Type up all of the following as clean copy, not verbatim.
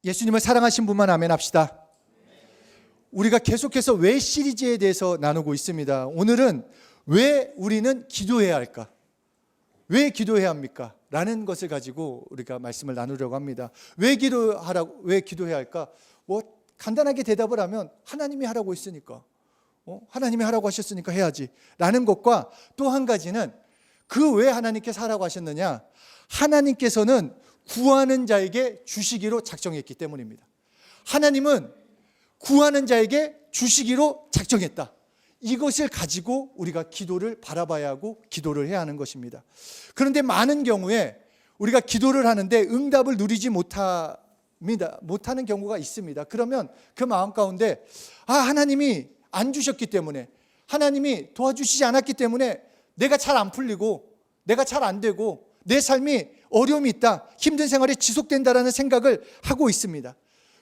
예수님을 사랑하신 분만 아멘 합시다. 우리가 계속해서 왜 시리즈에 대해서 나누고 있습니다. 오늘은 왜 우리는 기도해야 할까? 왜 기도해야 합니까? 라는 것을 가지고 우리가 말씀을 나누려고 합니다. 왜 기도해야 할까? 간단하게 대답을 하면 하나님이 하라고 했으니까, 하나님이 하라고 하셨으니까 해야지 라는 것과, 또 한 가지는 그 왜 하나님께서 하라고 하셨느냐, 하나님께서는 구하는 자에게 주시기로 작정했기 때문입니다. 하나님은 구하는 자에게 주시기로 작정했다. 이것을 가지고 우리가 기도를 바라봐야 하고 기도를 해야 하는 것입니다. 그런데 많은 경우에 우리가 기도를 하는데 응답을 누리지 못하는 경우가 있습니다. 그러면 그 마음 가운데 하나님이 안 주셨기 때문에, 하나님이 도와주시지 않았기 때문에 내가 잘 안 풀리고 내가 잘 안 되고 내 삶이 어려움이 있다, 힘든 생활이 지속된다라는 생각을 하고 있습니다.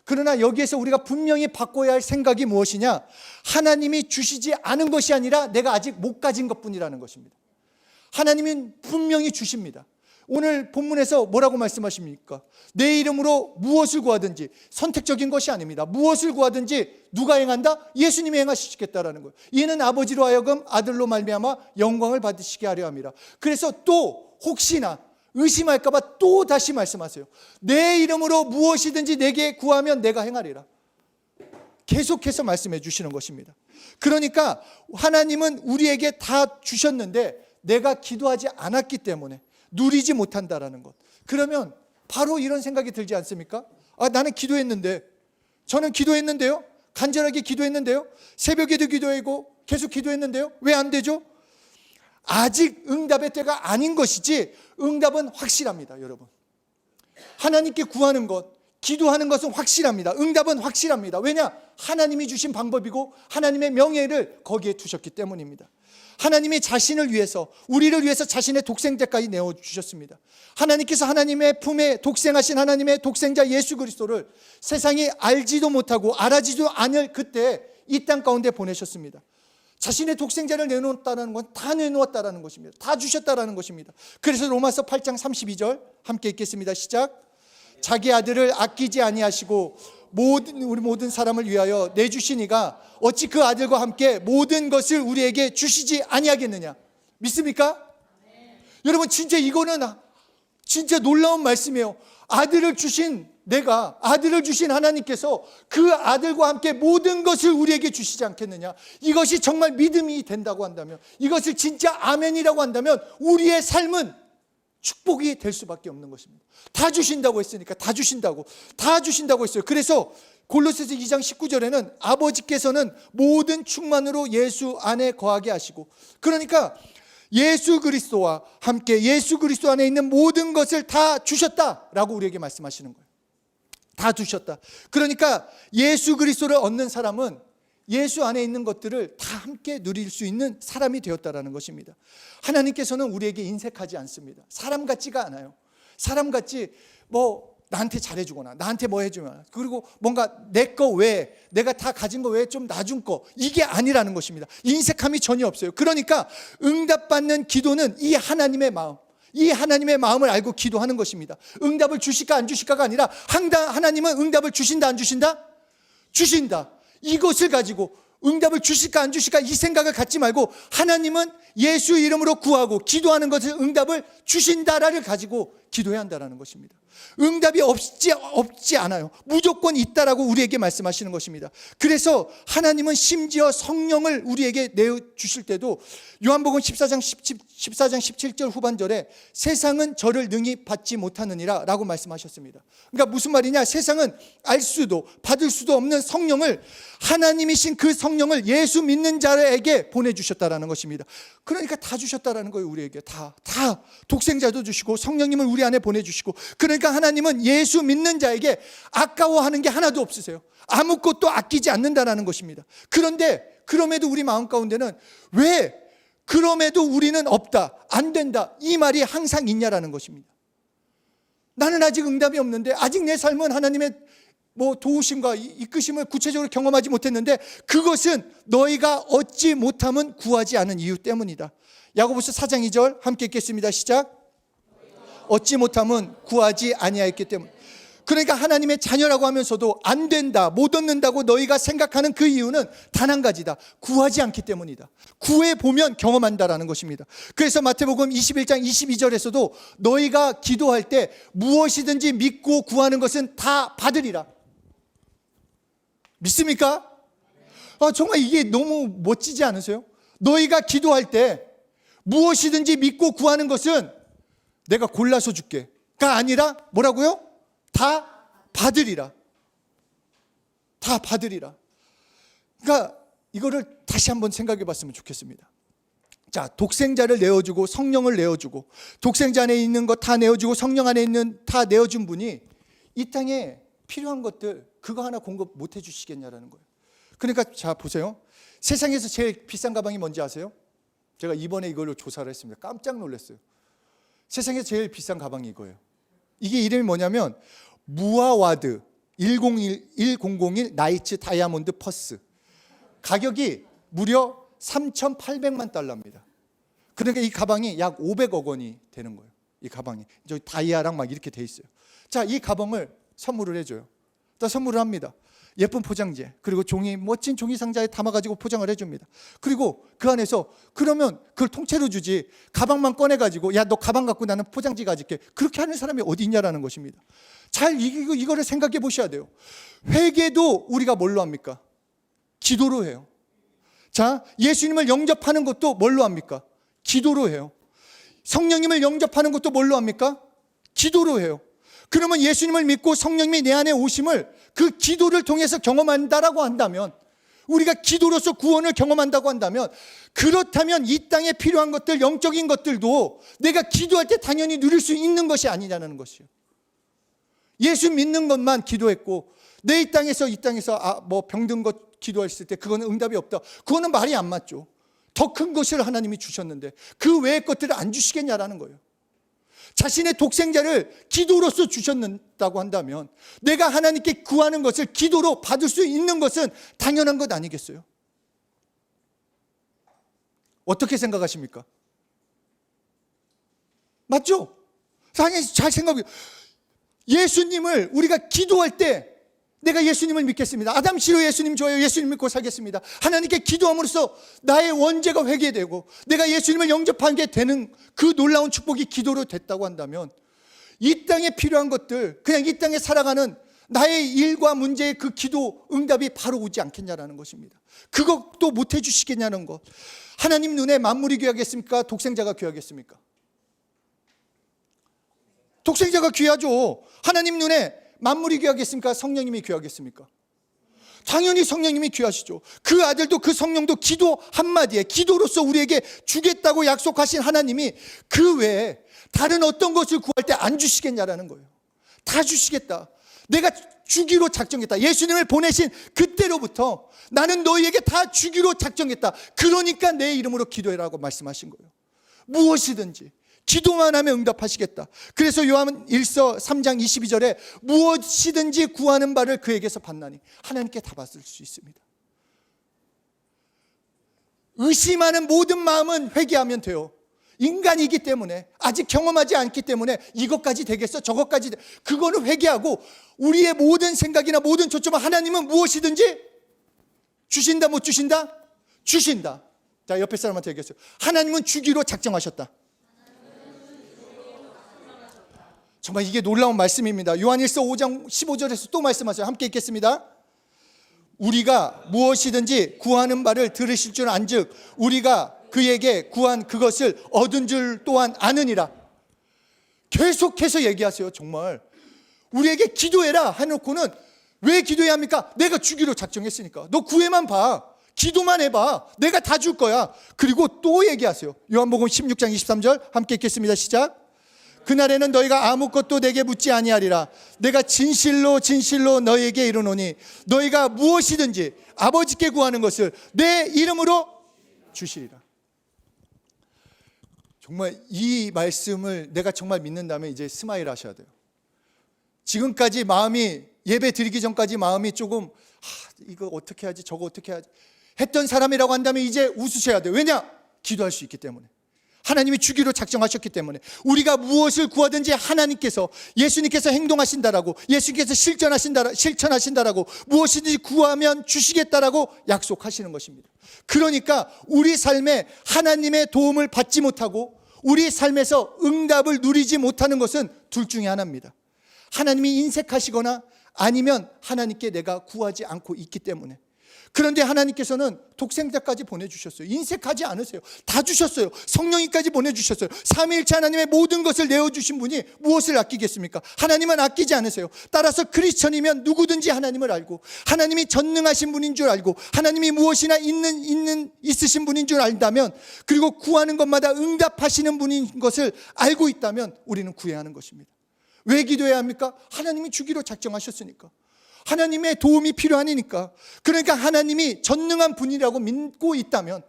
그러나 여기에서 우리가 분명히 바꿔야 할 생각이 무엇이냐, 하나님이 주시지 않은 것이 아니라 내가 아직 못 가진 것뿐이라는 것입니다. 하나님은 분명히 주십니다. 오늘 본문에서 뭐라고 말씀하십니까? 내 이름으로 무엇을 구하든지, 선택적인 것이 아닙니다. 무엇을 구하든지 누가 행한다? 예수님이 행하시겠다라는 거예요. 이는 아버지로 하여금 아들로 말미암아 영광을 받으시게 하려 함이라. 그래서 또 혹시나 의심할까 봐 또 다시 말씀하세요. 내 이름으로 무엇이든지 내게 구하면 내가 행하리라. 계속해서 말씀해 주시는 것입니다. 그러니까 하나님은 우리에게 다 주셨는데 내가 기도하지 않았기 때문에 누리지 못한다라는 것. 그러면 바로 이런 생각이 들지 않습니까? 나는 기도했는데, 저는 기도했는데요, 간절하게 기도했는데요, 새벽에도 기도하고 계속 기도했는데요, 왜 안 되죠? 아직 응답의 때가 아닌 것이지 응답은 확실합니다. 여러분, 하나님께 구하는 것, 기도하는 것은 확실합니다. 응답은 확실합니다. 왜냐? 하나님이 주신 방법이고 하나님의 명예를 거기에 두셨기 때문입니다. 하나님이 자신을 위해서, 우리를 위해서 자신의 독생자까지 내어주셨습니다. 하나님께서 하나님의 품에 독생하신 하나님의 독생자 예수 그리스도를 세상이 알지도 못하고 알아지도 않을 그때 이 땅 가운데 보내셨습니다. 자신의 독생자를 내놓았다는 건 다 내놓았다는 것입니다. 다 주셨다는 것입니다. 그래서 로마서 8장 32절 함께 읽겠습니다. 시작. 자기 아들을 아끼지 아니하시고 우리 모든 사람을 위하여 내주시니가 어찌 그 아들과 함께 모든 것을 우리에게 주시지 아니하겠느냐. 믿습니까? 여러분, 진짜 이거는 진짜 놀라운 말씀이에요. 아들을 주신 하나님께서 그 아들과 함께 모든 것을 우리에게 주시지 않겠느냐. 이것이 정말 믿음이 된다고 한다면, 이것을 진짜 아멘이라고 한다면 우리의 삶은 축복이 될 수밖에 없는 것입니다. 다 주신다고 했으니까 다 주신다고 했어요. 그래서 골로새서 2장 19절에는 아버지께서는 모든 충만으로 예수 안에 거하게 하시고, 그러니까 예수 그리스도와 함께 예수 그리스도 안에 있는 모든 것을 다 주셨다라고 우리에게 말씀하시는 거예요. 다 주셨다. 그러니까 예수 그리스도를 얻는 사람은 예수 안에 있는 것들을 다 함께 누릴 수 있는 사람이 되었다라는 것입니다. 하나님께서는 우리에게 인색하지 않습니다. 사람 같지가 않아요. 사람 같이 나한테 잘해주거나 나한테 뭐 해주거나, 그리고 뭔가 내 거 외에, 내가 다 가진 거 외에 좀 놔준 거, 이게 아니라는 것입니다. 인색함이 전혀 없어요. 그러니까 응답받는 기도는 이 하나님의 마음을 알고 기도하는 것입니다. 응답을 주실까 안 주실까가 아니라 하나님은 응답을 주신다 안 주신다? 주신다. 이것을 가지고 응답을 주실까 안 주실까 이 생각을 갖지 말고, 하나님은 예수 이름으로 구하고 기도하는 것을 응답을 주신다를 가지고 기도해야 한다는 것입니다. 응답이 없지 않아요. 무조건 있다라고 우리에게 말씀하시는 것입니다. 그래서 하나님은 심지어 성령을 우리에게 내어주실 때도 요한복음 14장 17절 후반절에 세상은 저를 능히 받지 못하느니라 라고 말씀하셨습니다. 그러니까 무슨 말이냐, 세상은 알 수도 받을 수도 없는 성령을, 하나님이신 그 성령을 예수 믿는 자에게 보내주셨다라는 것입니다. 그러니까 다 주셨다라는 거예요. 우리에게 다 독생자도 주시고 성령님을 우리 안에 보내주시고, 그러니까 하나님은 예수 믿는 자에게 아까워하는 게 하나도 없으세요. 아무것도 아끼지 않는다라는 것입니다. 그런데 그럼에도 우리 마음 가운데는 왜 그럼에도 우리는 없다, 안 된다, 이 말이 항상 있냐라는 것입니다. 나는 아직 응답이 없는데, 아직 내 삶은 하나님의 도우심과 이끄심을 구체적으로 경험하지 못했는데, 그것은 너희가 얻지 못함은 구하지 않은 이유 때문이다. 야고보서 4장 2절 함께 읽겠습니다. 시작. 얻지 못함은 구하지 아니하였기 때문. 그러니까 하나님의 자녀라고 하면서도 안 된다, 못 얻는다고 너희가 생각하는 그 이유는 단 한 가지다. 구하지 않기 때문이다. 구해보면 경험한다라는 것입니다. 그래서 마태복음 21장 22절에서도 너희가 기도할 때 무엇이든지 믿고 구하는 것은 다 받으리라. 믿습니까? 정말 이게 너무 멋지지 않으세요? 너희가 기도할 때 무엇이든지 믿고 구하는 것은 내가 골라서 줄게가 아니라 뭐라고요? 다 받으리라. 다 받으리라. 그러니까 이거를 다시 한번 생각해 봤으면 좋겠습니다. 자, 독생자를 내어주고 성령을 내어주고 독생자 안에 있는 것 다 내어주고 성령 안에 있는 다 내어준 분이 이 땅에 필요한 것들 그거 하나 공급 못 해주시겠냐라는 거예요. 그러니까 자 보세요. 세상에서 제일 비싼 가방이 뭔지 아세요? 제가 이번에 이걸로 조사를 했습니다. 깜짝 놀랐어요. 세상에서 제일 비싼 가방이 이거예요. 이게 이름이 뭐냐면 무아와드 1001 나이츠 다이아몬드 퍼스. 가격이 무려 3,800만 달러입니다. 그러니까 이 가방이 약 500억 원이 되는 거예요. 이 가방이 저 다이아랑 막 이렇게 돼 있어요. 자, 이 가방을 선물을 해줘요. 또 선물을 합니다. 예쁜 포장재 그리고 멋진 종이 상자에 담아가지고 포장을 해줍니다. 그리고 그 안에서 그러면 그걸 통째로 주지 가방만 꺼내가지고 야 너 가방 갖고 나는 포장지 가질게 그렇게 하는 사람이 어디 있냐라는 것입니다. 잘 이거를 생각해 보셔야 돼요. 회개도 우리가 뭘로 합니까? 기도로 해요. 자, 예수님을 영접하는 것도 뭘로 합니까? 기도로 해요. 성령님을 영접하는 것도 뭘로 합니까? 기도로 해요. 그러면 예수님을 믿고 성령님이 내 안에 오심을 그 기도를 통해서 경험한다라고 한다면, 우리가 기도로서 구원을 경험한다고 한다면, 그렇다면 이 땅에 필요한 것들, 영적인 것들도 내가 기도할 때 당연히 누릴 수 있는 것이 아니냐는 것이요. 예수 믿는 것만 기도했고 내 이 땅에서 뭐 병든 것 기도했을 때 그거는 응답이 없다. 그거는 말이 안 맞죠. 더 큰 것을 하나님이 주셨는데 그 외의 것들을 안 주시겠냐라는 거예요. 자신의 독생자를 기도로서 주셨다고 한다면 내가 하나님께 구하는 것을 기도로 받을 수 있는 것은 당연한 것 아니겠어요? 어떻게 생각하십니까? 맞죠? 당연히 잘 생각해요. 예수님을 우리가 기도할 때 내가 예수님을 믿겠습니다. 아담 씨로 예수님 좋아요. 예수님 믿고 살겠습니다. 하나님께 기도함으로써 나의 원죄가 회개되고 내가 예수님을 영접하게 되는 그 놀라운 축복이 기도로 됐다고 한다면 이 땅에 필요한 것들, 그냥 이 땅에 살아가는 나의 일과 문제의 그 기도 응답이 바로 오지 않겠냐라는 것입니다. 그것도 못 해주시겠냐는 것. 하나님 눈에 만물이 귀하겠습니까? 독생자가 귀하겠습니까? 독생자가 귀하죠. 하나님 눈에 만물이 귀하겠습니까? 성령님이 귀하겠습니까? 당연히 성령님이 귀하시죠. 그 아들도 그 성령도 기도 한마디에 기도로서 우리에게 주겠다고 약속하신 하나님이 그 외에 다른 어떤 것을 구할 때 안 주시겠냐라는 거예요. 다 주시겠다. 내가 주기로 작정했다. 예수님을 보내신 그때로부터 나는 너희에게 다 주기로 작정했다. 그러니까 내 이름으로 기도해라고 말씀하신 거예요. 무엇이든지 기도만 하면 응답하시겠다. 그래서 요한 1서 3장 22절에 무엇이든지 구하는 바를 그에게서 받나니 하나님께 다 받을 수 있습니다. 의심하는 모든 마음은 회개하면 돼요. 인간이기 때문에 아직 경험하지 않기 때문에 이것까지 되겠어 저것까지 그거는 회개하고 우리의 모든 생각이나 모든 초점은 하나님은 무엇이든지 주신다 못 주신다? 주신다. 자, 옆에 사람한테 얘기했어요. 하나님은 주기로 작정하셨다. 정말 이게 놀라운 말씀입니다. 요한일서 5장 15절에서 또 말씀하세요. 함께 읽겠습니다. 우리가 무엇이든지 구하는 바를 들으실 줄 안즉 우리가 그에게 구한 그것을 얻은 줄 또한 아느니라. 계속해서 얘기하세요. 정말 우리에게 기도해라 해놓고는 왜 기도해야 합니까? 내가 주기로 작정했으니까. 너 구해만 봐. 기도만 해봐. 내가 다 줄 거야. 그리고 또 얘기하세요. 요한복음 16장 23절 함께 읽겠습니다. 시작. 그날에는 너희가 아무것도 내게 묻지 아니하리라. 내가 진실로 진실로 너희에게 이르노니 너희가 무엇이든지 아버지께 구하는 것을 내 이름으로 주시리라. 정말 이 말씀을 내가 정말 믿는다면 이제 스마일 하셔야 돼요. 지금까지 마음이 예배 드리기 전까지 마음이 조금 이거 어떻게 하지 저거 어떻게 하지 했던 사람이라고 한다면 이제 웃으셔야 돼요. 왜냐? 기도할 수 있기 때문에. 하나님이 주기로 작정하셨기 때문에 우리가 무엇을 구하든지 하나님께서, 예수님께서 행동하신다라고, 예수님께서 실천하신다라고, 무엇이든지 구하면 주시겠다라고 약속하시는 것입니다. 그러니까 우리 삶에 하나님의 도움을 받지 못하고 우리 삶에서 응답을 누리지 못하는 것은 둘 중에 하나입니다. 하나님이 인색하시거나 아니면 하나님께 내가 구하지 않고 있기 때문에. 그런데 하나님께서는 독생자까지 보내주셨어요. 인색하지 않으세요. 다 주셨어요. 성령님까지 보내주셨어요. 삼위일체 하나님의 모든 것을 내어주신 분이 무엇을 아끼겠습니까? 하나님은 아끼지 않으세요. 따라서 크리스천이면 누구든지 하나님을 알고, 하나님이 전능하신 분인 줄 알고, 하나님이 무엇이나 있으신 분인 줄 안다면, 그리고 구하는 것마다 응답하시는 분인 것을 알고 있다면 우리는 구해야 하는 것입니다. 왜 기도해야 합니까? 하나님이 주기로 작정하셨으니까. 하나님의 도움이 필요하니까. 그러니까 하나님이 전능한 분이라고 믿고 있다면,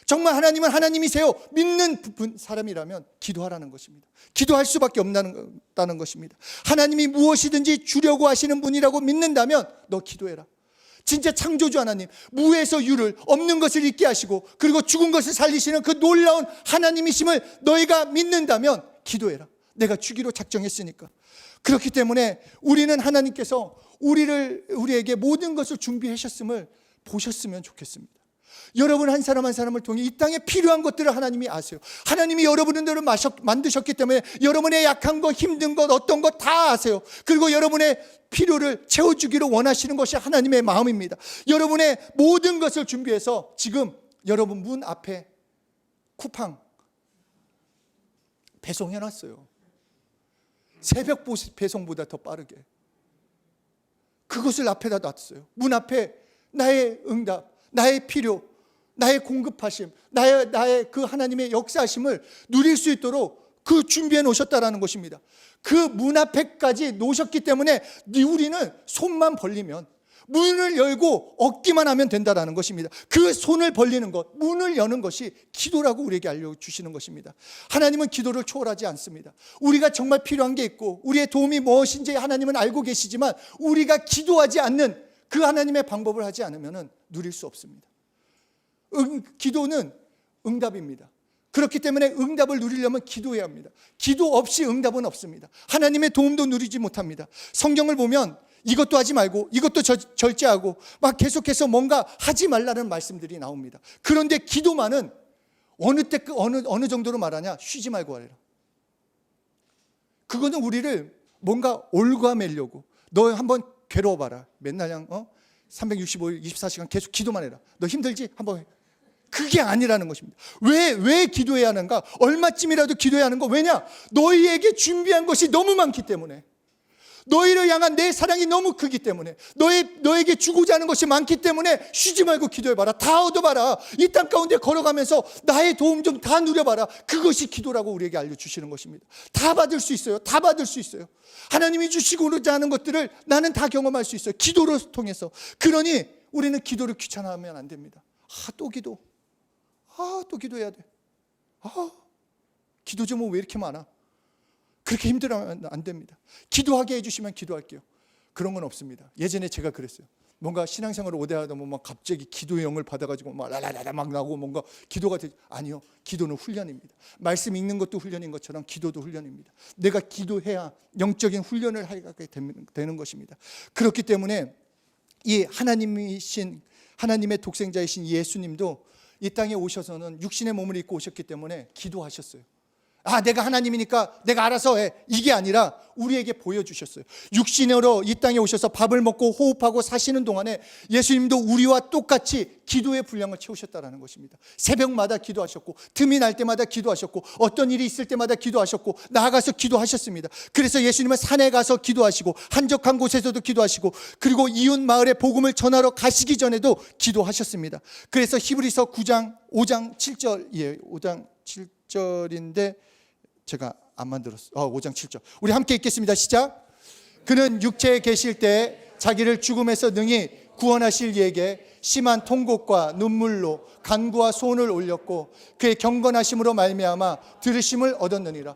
정말 하나님은 하나님이세요 믿는 사람이라면 기도하라는 것입니다. 기도할 수밖에 없다는 것입니다. 하나님이 무엇이든지 주려고 하시는 분이라고 믿는다면 너 기도해라. 진짜 창조주 하나님, 무에서 유를, 없는 것을 있게 하시고 그리고 죽은 것을 살리시는 그 놀라운 하나님이심을 너희가 믿는다면 기도해라. 내가 주기로 작정했으니까. 그렇기 때문에 우리는 하나님께서 우리에게 모든 것을 준비하셨음을 보셨으면 좋겠습니다. 여러분 한 사람 한 사람을 통해 이 땅에 필요한 것들을 하나님이 아세요. 하나님이 여러분들을 만드셨기 때문에 여러분의 약한 것, 힘든 것, 어떤 것 다 아세요. 그리고 여러분의 필요를 채워주기를 원하시는 것이 하나님의 마음입니다. 여러분의 모든 것을 준비해서 지금 여러분 문 앞에 쿠팡 배송해놨어요. 새벽 배송보다 더 빠르게. 그것을 앞에다 놨어요. 문 앞에 나의 응답, 나의 필요, 나의 공급하심, 나의 그 하나님의 역사하심을 누릴 수 있도록 그 준비해 놓으셨다라는 것입니다. 그 문 앞에까지 놓으셨기 때문에 우리는 손만 벌리면, 문을 열고 얻기만 하면 된다라는 것입니다. 그 손을 벌리는 것, 문을 여는 것이 기도라고 우리에게 알려주시는 것입니다. 하나님은 기도를 초월하지 않습니다. 우리가 정말 필요한 게 있고 우리의 도움이 무엇인지 하나님은 알고 계시지만 우리가 기도하지 않는 그 하나님의 방법을 하지 않으면 누릴 수 없습니다. 기도는 응답입니다. 그렇기 때문에 응답을 누리려면 기도해야 합니다. 기도 없이 응답은 없습니다. 하나님의 도움도 누리지 못합니다. 성경을 보면 이것도 하지 말고 이것도 절제하고 막 계속해서 뭔가 하지 말라는 말씀들이 나옵니다. 그런데 기도만은 어느 정도로 말하냐? 쉬지 말고 하래라. 그거는 우리를 뭔가 올가매려고, 너 한번 괴로워봐라. 맨날 365일 24시간 계속 기도만 해라. 너 힘들지? 한번 해. 그게 아니라는 것입니다. 왜 기도해야 하는가? 얼마쯤이라도 기도해야 하는 거. 왜냐? 너희에게 준비한 것이 너무 많기 때문에. 너희를 향한 내 사랑이 너무 크기 때문에, 너에게 주고자 하는 것이 많기 때문에 쉬지 말고 기도해봐라. 다 얻어봐라. 이 땅 가운데 걸어가면서 나의 도움 좀 다 누려봐라. 그것이 기도라고 우리에게 알려주시는 것입니다. 다 받을 수 있어요. 다 받을 수 있어요. 하나님이 주시고자 하는 것들을 나는 다 경험할 수 있어요. 기도로 통해서. 그러니 우리는 기도를 귀찮아하면 안 됩니다. 또 기도. 또 기도해야 돼. 기도 제목 왜 이렇게 많아? 그렇게 힘들어하면 안 됩니다. 기도하게 해주시면 기도할게요. 그런 건 없습니다. 예전에 제가 그랬어요. 뭔가 신앙생활을 오래 하다 보면 갑자기 기도의 영을 받아가지고 막 라라라라 막 나오고 뭔가 기도가 되지. 아니요. 기도는 훈련입니다. 말씀 읽는 것도 훈련인 것처럼 기도도 훈련입니다. 내가 기도해야 영적인 훈련을 하게 되는 것입니다. 그렇기 때문에 이 하나님의 독생자이신 예수님도 이 땅에 오셔서는 육신의 몸을 입고 오셨기 때문에 기도하셨어요. 내가 하나님이니까 내가 알아서 해. 이게 아니라 우리에게 보여주셨어요. 육신으로 이 땅에 오셔서 밥을 먹고 호흡하고 사시는 동안에 예수님도 우리와 똑같이 기도의 분량을 채우셨다는 것입니다. 새벽마다 기도하셨고, 틈이 날 때마다 기도하셨고, 어떤 일이 있을 때마다 기도하셨고, 나아가서 기도하셨습니다. 그래서 예수님은 산에 가서 기도하시고, 한적한 곳에서도 기도하시고, 그리고 이웃 마을에 복음을 전하러 가시기 전에도 기도하셨습니다. 그래서 히브리서 5장 7절이에요. 5장 7절인데 제가 안 만들었어요. 5장 7절. 우리 함께 읽겠습니다. 시작. 그는 육체에 계실 때 자기를 죽음에서 능히 구원하실 이에게 심한 통곡과 눈물로 간구와 소원을 올렸고 그의 경건하심으로 말미암아 들으심을 얻었느니라.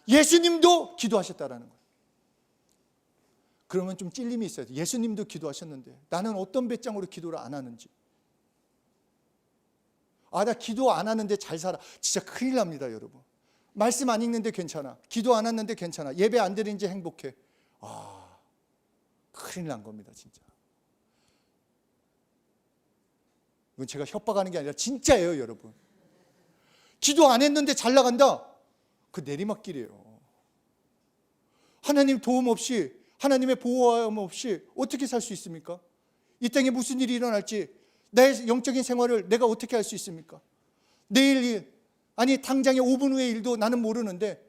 예수님도 기도하셨다라는 거예요. 그러면 좀 찔림이 있어요. 예수님도 기도하셨는데 나는 어떤 배짱으로 기도를 안 하는지. 나 기도 안 하는데 잘 살아. 진짜 큰일 납니다, 여러분. 말씀 안 읽는데 괜찮아. 기도 안 하는데 괜찮아. 예배 안 드리는지 행복해. 큰일 난 겁니다, 진짜. 이건 제가 협박하는 게 아니라 진짜예요, 여러분. 기도 안 했는데 잘 나간다? 그 내리막길이에요. 하나님 도움 없이, 하나님의 보호함 없이 어떻게 살 수 있습니까? 이 땅에 무슨 일이 일어날지, 나의 영적인 생활을 내가 어떻게 할 수 있습니까? 내일 일, 아니 당장의 5분 후의 일도 나는 모르는데,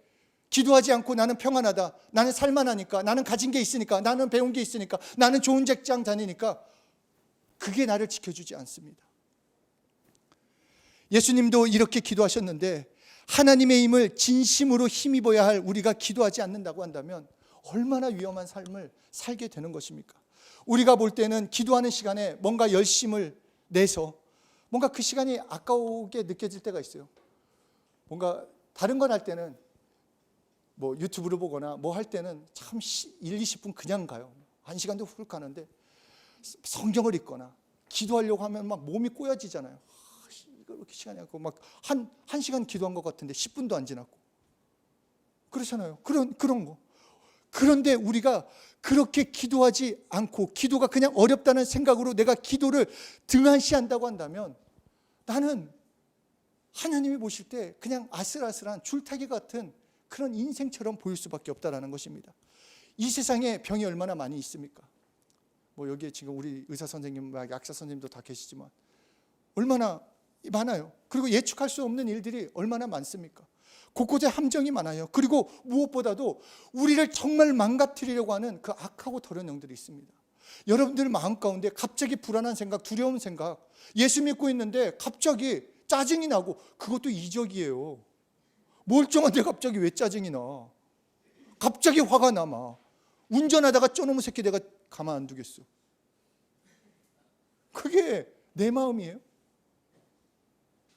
기도하지 않고 나는 평안하다, 나는 살만하니까, 나는 가진 게 있으니까, 나는 배운 게 있으니까, 나는 좋은 직장 다니니까, 그게 나를 지켜주지 않습니다. 예수님도 이렇게 기도하셨는데, 하나님의 힘을 진심으로 힘입어야 할 우리가 기도하지 않는다고 한다면 얼마나 위험한 삶을 살게 되는 것입니까? 우리가 볼 때는 기도하는 시간에 뭔가 열심을 내서 뭔가 그 시간이 아까우게 느껴질 때가 있어요. 뭔가 다른 걸 할 때는 뭐 유튜브를 보거나 뭐 할 때는 참 1, 20분 그냥 가요. 1시간도 훌 가는데, 성경을 읽거나 기도하려고 하면 막 몸이 꼬여지잖아요. 이거 이렇게 시간이 없고 막 한 시간 기도한 것 같은데 10분도 안 지났고 그렇잖아요. 그런 거. 그런데 우리가 그렇게 기도하지 않고 기도가 그냥 어렵다는 생각으로 내가 기도를 등한시한다고 한다면, 나는 하나님이 보실 때 그냥 아슬아슬한 줄타기 같은 그런 인생처럼 보일 수밖에 없다라는 것입니다. 이 세상에 병이 얼마나 많이 있습니까? 뭐 여기에 지금 우리 의사 선생님, 약사 선생님도 다 계시지만 얼마나 많아요. 그리고 예측할 수 없는 일들이 얼마나 많습니까? 곳곳에 함정이 많아요. 그리고 무엇보다도 우리를 정말 망가뜨리려고 하는 그 악하고 더러운 영들이 있습니다. 여러분들 마음 가운데 갑자기 불안한 생각, 두려운 생각, 예수 믿고 있는데 갑자기 짜증이 나고, 그것도 이적이에요. 멀쩡한데 갑자기 왜 짜증이 나? 갑자기 화가 나 막. 운전하다가 쪼놈의 새끼 내가 가만 안 두겠어. 그게 내 마음이에요.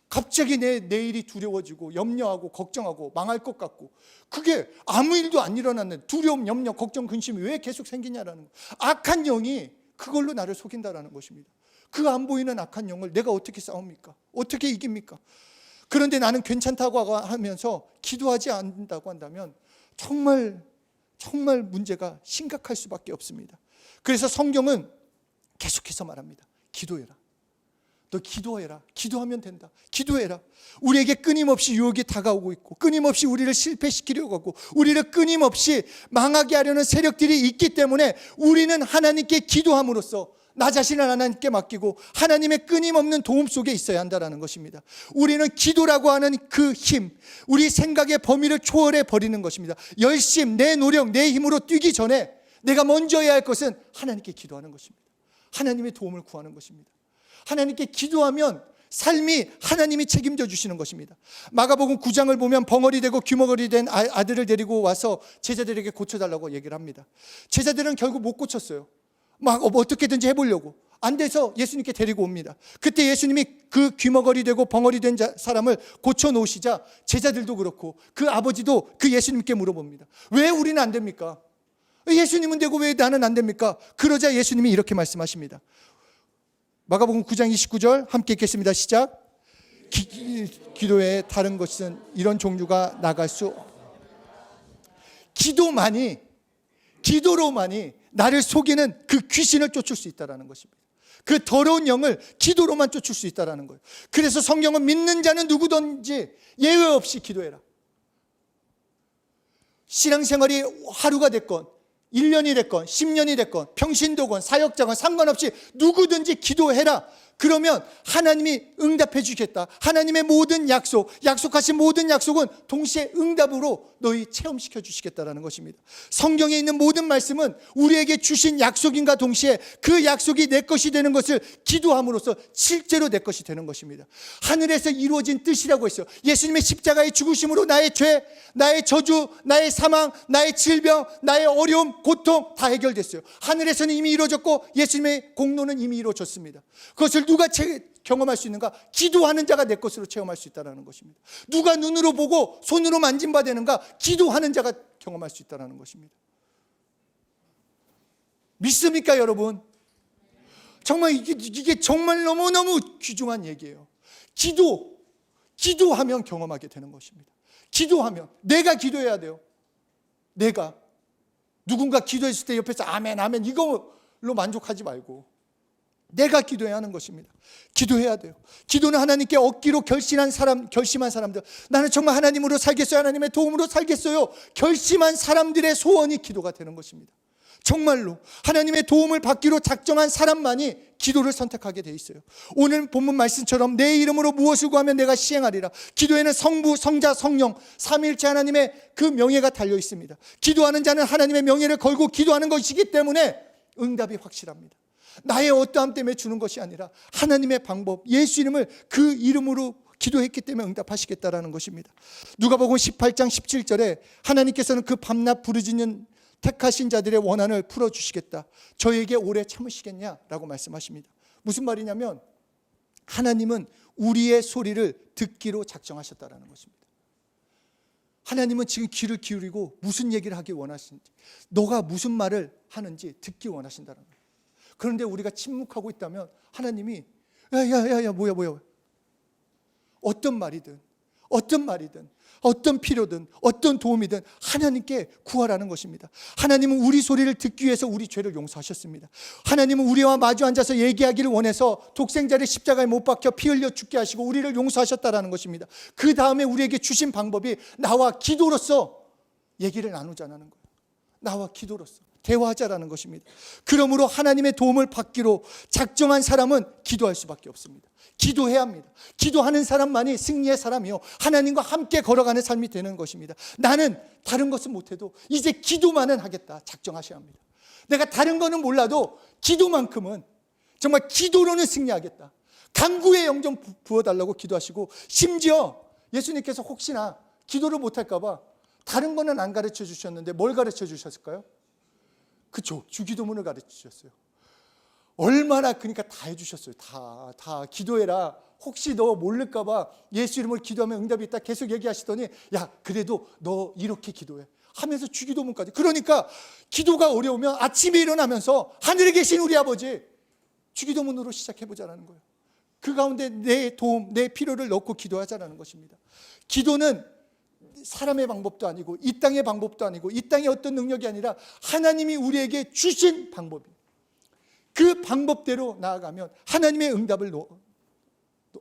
갑자기 내 내일이 두려워지고 염려하고 걱정하고 망할 것 같고, 그게 아무 일도 안 일어났는데 두려움, 염려, 걱정, 근심이 왜 계속 생기냐라는 거예요. 악한 영이 그걸로 나를 속인다라는 것입니다. 그 안 보이는 악한 영을 내가 어떻게 싸웁니까? 어떻게 이깁니까? 그런데 나는 괜찮다고 하면서 기도하지 않는다고 한다면 정말 문제가 심각할 수밖에 없습니다. 그래서 성경은 계속해서 말합니다. 기도해라. 너 기도해라. 기도하면 된다. 기도해라. 우리에게 끊임없이 유혹이 다가오고 있고, 끊임없이 우리를 실패시키려고 하고, 우리를 끊임없이 망하게 하려는 세력들이 있기 때문에 우리는 하나님께 기도함으로써 나 자신을 하나님께 맡기고 하나님의 끊임없는 도움 속에 있어야 한다는 것입니다. 우리는 기도라고 하는 그 힘, 우리 생각의 범위를 초월해 버리는 것입니다. 열심, 내 노력, 내 힘으로 뛰기 전에 내가 먼저 해야 할 것은 하나님께 기도하는 것입니다. 하나님의 도움을 구하는 것입니다. 하나님께 기도하면 삶이 하나님이 책임져 주시는 것입니다. 마가복음 9장을 보면 벙어리 되고 귀머거리 된 아들을 데리고 와서 제자들에게 고쳐달라고 얘기를 합니다. 제자들은 결국 못 고쳤어요. 막 어떻게든지 해보려고 안 돼서 예수님께 데리고 옵니다. 그때 예수님이 그 귀머거리 되고 벙어리 된 사람을 고쳐놓으시자 제자들도 그렇고 그 아버지도 그 예수님께 물어봅니다. 왜 우리는 안 됩니까? 예수님은 되고 왜 나는 안 됩니까? 그러자 예수님이 이렇게 말씀하십니다. 마가복음 9장 29절 함께 읽겠습니다. 시작. 기도에 다른 것은 이런 종류가 나갈 수 없다. 기도로만이 나를 속이는 그 귀신을 쫓을 수 있다는 것입니다. 그 더러운 영을 기도로만 쫓을 수 있다는 거예요. 그래서 성경은 믿는 자는 누구든지 예외 없이 기도해라. 신앙생활이 하루가 됐건 1년이 됐건 10년이 됐건 평신도건 사역자건 상관없이 누구든지 기도해라. 그러면 하나님이 응답해 주겠다. 하나님의 모든 약속하신 모든 약속은 동시에 응답으로 너희 체험시켜 주시겠다는 것입니다. 성경에 있는 모든 말씀은 우리에게 주신 약속인가 동시에 그 약속이 내 것이 되는 것을 기도함으로써 실제로 내 것이 되는 것입니다. 하늘에서 이루어진 뜻이라고 했어요. 예수님의 십자가의 죽으심으로 나의 죄, 나의 저주, 나의 사망, 나의 질병, 나의 어려움, 고통 다 해결됐어요. 하늘에서는 이미 이루어졌고 예수님의 공로는 이미 이루어졌습니다. 그것을 누가 경험할 수 있는가? 기도하는 자가 내 것으로 체험할 수 있다는 것입니다. 누가 눈으로 보고 손으로 만진바 되는가? 기도하는 자가 경험할 수 있다는 것입니다. 믿습니까, 여러분? 정말 이게 정말 너무너무 귀중한 얘기예요. 기도하면 경험하게 되는 것입니다. 기도하면 내가 기도해야 돼요. 내가 누군가 기도했을 때 옆에서 아멘 아멘 이걸로 만족하지 말고 내가 기도해야 하는 것입니다. 기도해야 돼요. 기도는 하나님께 얻기로 결심한 사람들, 나는 정말 하나님으로 살겠어요, 하나님의 도움으로 살겠어요, 결심한 사람들의 소원이 기도가 되는 것입니다. 정말로 하나님의 도움을 받기로 작정한 사람만이 기도를 선택하게 돼 있어요. 오늘 본문 말씀처럼 내 이름으로 무엇을 구하면 내가 시행하리라. 기도에는 성부, 성자, 성령 삼위일체 하나님의 그 명예가 달려 있습니다. 기도하는 자는 하나님의 명예를 걸고 기도하는 것이기 때문에 응답이 확실합니다. 나의 어떠함 때문에 주는 것이 아니라 하나님의 방법, 예수 이름을 그 이름으로 기도했기 때문에 응답하시겠다라는 것입니다. 누가복음 18장 17절에 하나님께서는 그 밤낮 부르짖는 택하신 자들의 원한을 풀어주시겠다, 저에게 오래 참으시겠냐라고 말씀하십니다. 무슨 말이냐면 하나님은 우리의 소리를 듣기로 작정하셨다라는 것입니다. 하나님은 지금 귀를 기울이고 무슨 얘기를 하기 원하시는지, 너가 무슨 말을 하는지 듣기 원하신다는 거예요. 그런데 우리가 침묵하고 있다면 하나님이 야야야야 뭐야 어떤 말이든 어떤 필요든 어떤 도움이든 하나님께 구하라는 것입니다. 하나님은 우리 소리를 듣기 위해서 우리 죄를 용서하셨습니다. 하나님은 우리와 마주 앉아서 얘기하기를 원해서 독생자를 십자가에 못 박혀 피 흘려 죽게 하시고 우리를 용서하셨다라는 것입니다. 그 다음에 우리에게 주신 방법이 나와 기도로서 얘기를 나누자라는 거예요. 나와 기도로서 대화하자라는 것입니다. 그러므로 하나님의 도움을 받기로 작정한 사람은 기도할 수밖에 없습니다. 기도해야 합니다. 기도하는 사람만이 승리의 사람이요, 하나님과 함께 걸어가는 삶이 되는 것입니다. 나는 다른 것은 못해도 이제 기도만은 하겠다 작정하셔야 합니다. 내가 다른 거는 몰라도 기도만큼은 정말 기도로는 승리하겠다. 간구의 영좀 부어달라고 기도하시고, 심지어 예수님께서 혹시나 기도를 못할까 봐 다른 거는 안 가르쳐 주셨는데 뭘 가르쳐 주셨을까요? 그쵸, 주기도문을 가르쳐 주셨어요. 얼마나, 그러니까 다 해주셨어요. 다 기도해라. 혹시 너 모를까 봐 예수 이름으로 기도하면 응답이 있다 계속 얘기하시더니, 야 그래도 너 이렇게 기도해 하면서 주기도문까지. 그러니까 기도가 어려우면 아침에 일어나면서 하늘에 계신 우리 아버지 주기도문으로 시작해보자라는 거예요. 그 가운데 내 도움, 내 필요를 넣고 기도하자라는 것입니다. 기도는 사람의 방법도 아니고 이 땅의 방법도 아니고 이 땅의 어떤 능력이 아니라 하나님이 우리에게 주신 방법이에요. 그 방법대로 나아가면 하나님의 응답을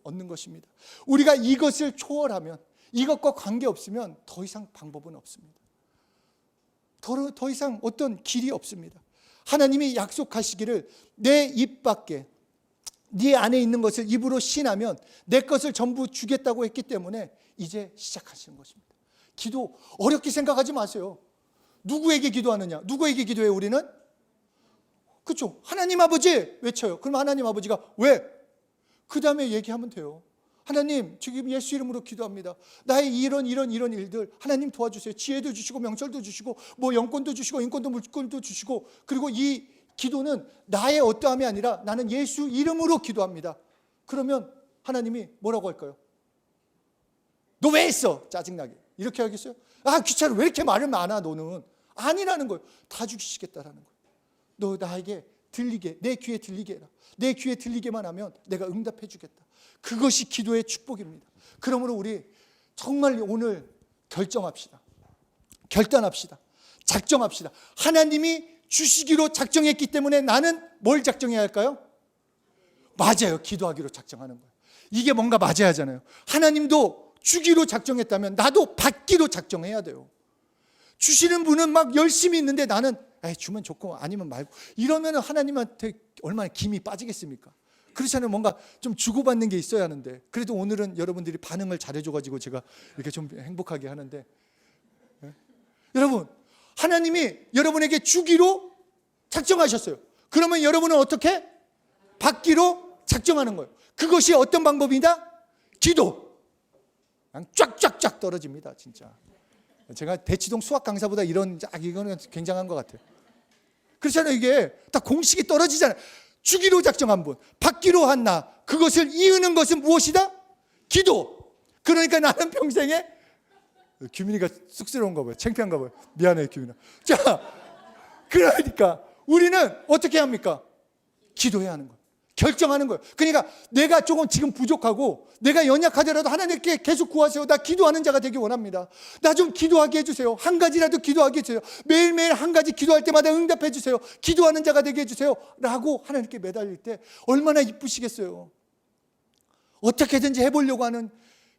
얻는 것입니다. 우리가 이것을 초월하면, 이것과 관계없으면 더 이상 방법은 없습니다. 더 이상 어떤 길이 없습니다. 하나님이 약속하시기를 내 입 밖에 네 안에 있는 것을 입으로 신하면 내 것을 전부 주겠다고 했기 때문에 이제 시작하시는 것입니다. 기도 어렵게 생각하지 마세요. 누구에게 기도하느냐? 누구에게 기도해요 우리는? 그렇죠. 하나님 아버지 외쳐요. 그럼 하나님 아버지가 왜? 그 다음에 얘기하면 돼요. 하나님 지금 예수 이름으로 기도합니다. 나의 이런 일들 하나님 도와주세요. 지혜도 주시고 명철도 주시고 뭐 영권도 주시고 인권도 물권도 주시고, 그리고 이 기도는 나의 어떠함이 아니라 나는 예수 이름으로 기도합니다. 그러면 하나님이 뭐라고 할까요? 너 왜 했어? 짜증나게. 이렇게 하겠어요? 아 귀찮아, 왜 이렇게 말을 많아 너는? 아니라는 거예요. 다 주시겠다라는 거예요. 너 나에게 들리게, 내 귀에 들리게 해라. 내 귀에 들리게만 하면 내가 응답해 주겠다. 그것이 기도의 축복입니다. 그러므로 우리 정말 오늘 결정합시다. 결단합시다. 작정합시다. 하나님이 주시기로 작정했기 때문에 나는 뭘 작정해야 할까요? 맞아요. 기도하기로 작정하는 거예요. 이게 뭔가 맞아야 하잖아요. 하나님도 주기로 작정했다면 나도 받기로 작정해야 돼요. 주시는 분은 막 열심히 있는데 나는 주면 좋고 아니면 말고, 이러면 하나님한테 얼마나 김이 빠지겠습니까? 그렇잖아요. 뭔가 좀 주고받는 게 있어야 하는데. 그래도 오늘은 여러분들이 반응을 잘해줘가지고 제가 이렇게 좀 행복하게 하는데, 여러분 하나님이 여러분에게 주기로 작정하셨어요. 그러면 여러분은 어떻게? 받기로 작정하는 거예요. 그것이 어떤 방법이다? 기도. 그냥 쫙쫙쫙 떨어집니다 진짜. 제가 대치동 수학 강사보다 이거는 굉장한 것 같아요. 그렇잖아요. 이게 다 공식이 떨어지잖아요. 주기로 작정한 분, 받기로 한 나, 그것을 이으는 것은 무엇이다? 기도. 그러니까 나는 평생에, 규민이가 쑥스러운가 봐요. 창피한가 봐요. 미안해요 규민아. 자, 그러니까 우리는 어떻게 합니까? 기도해야 하는 거예요. 결정하는 거예요. 그러니까 내가 조금 지금 부족하고 내가 연약하더라도 하나님께 계속 구하세요. 나 기도하는 자가 되기 원합니다. 나 좀 기도하게 해주세요. 한 가지라도 기도하게 해주세요. 매일매일 한 가지 기도할 때마다 응답해 주세요. 기도하는 자가 되게 해주세요 라고 하나님께 매달릴 때 얼마나 이쁘시겠어요. 어떻게든지 해보려고 하는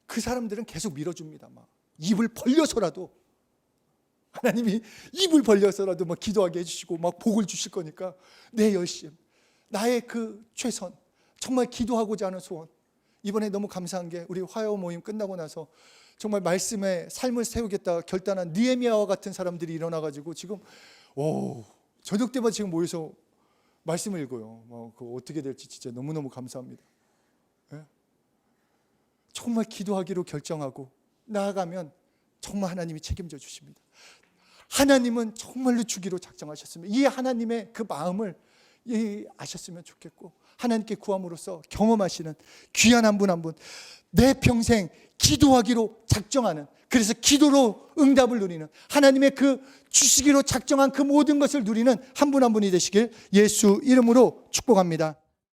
그 사람들은 계속 밀어줍니다. 막 입을 벌려서라도 하나님이 입을 벌려서라도 막 기도하게 해주시고 막 복을 주실 거니까 내 열심, 나의 그 최선, 정말 기도하고자 하는 소원. 이번에 너무 감사한 게 우리 화요 모임 끝나고 나서 정말 말씀에 삶을 세우겠다 결단한 느헤미야와 같은 사람들이 일어나가지고 지금 저녁 때마다 지금 모여서 말씀을 읽어요. 그거 어떻게 될지 진짜 너무너무 감사합니다. 예? 정말 기도하기로 결정하고 나아가면 정말 하나님이 책임져 주십니다. 하나님은 정말로 주기로 작정하셨습니다. 이 하나님의 그 마음을 아셨으면 좋겠고 하나님께 구함으로써 경험하시는 귀한 한 분 한 분, 내 평생 기도하기로 작정하는, 그래서 기도로 응답을 누리는 하나님의 그 주시기로 작정한 그 모든 것을 누리는 한 분 한 분이 되시길 예수 이름으로 축복합니다.